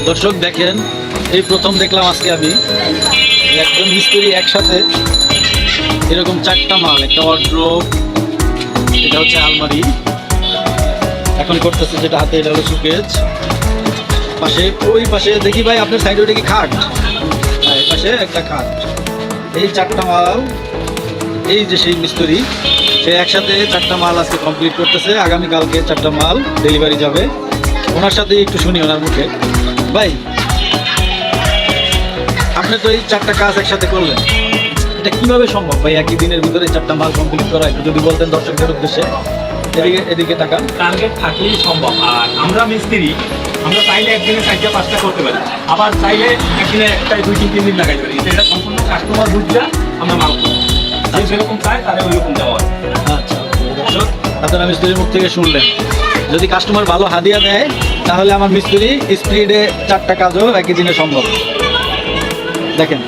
দর্শক দেখেন, এই প্রথম দেখলাম আজকে আমি একজন মিস্ত্রি একসাথে এরকম 4টা মাল, একটা ওয়ার্ড্রোব, এটা হচ্ছে আলমারি এখন করতেছে, যেটা হাতে এটা হলো সুকেজ, পাশে ওই পাশে দেখি ভাই আপনার সাইডে ওটা কি খাট? হ্যাঁ, এই পাশে একটা খাট। এই 4টা মাল, এই যে সেই মিস্ত্রি সে একসাথে 4টা মাল আজকে কমপ্লিট করতেছে। আগামীকালকে 4টা মাল ডেলিভারি যাবে। ওনার সাথে একটু শুনি ওনার মুখে। ভাই, আপনি তো এই 4টা কাজ একসাথে করলেন, এটা কিভাবে সম্ভব ভাই একই দিনের ভিতরে 4টা মাল কমপ্লিট করা? একটু যদি বলতেন দর্শকদের উদ্দেশ্যে। এদিকে টাকা টার্গেট থাকলেই সম্ভব। আর আমরা মিস্ত্রি, আমরা চাইলে একদিনে 4টা-5টা করতে পারি, আবার চাইলে একদিনে 1টায় 2-3 দিন লাগাইতে পারি। এটা সম্পূর্ণ কাস্টমার বুঝলে আমরা মাল করি, যে যেরকম চাই তাহলে ওই রকম দেওয়া হয়। আচ্ছা, দর্শক আপনারা মিস্ত্রির মুখ থেকে শুনলেন, যদি কাস্টমার ভালো হাদিয়া দেয় তাহলে আমার মিস্ত্রি স্পিডে 4টা কাজও একই দিনে সম্ভব। দেখেন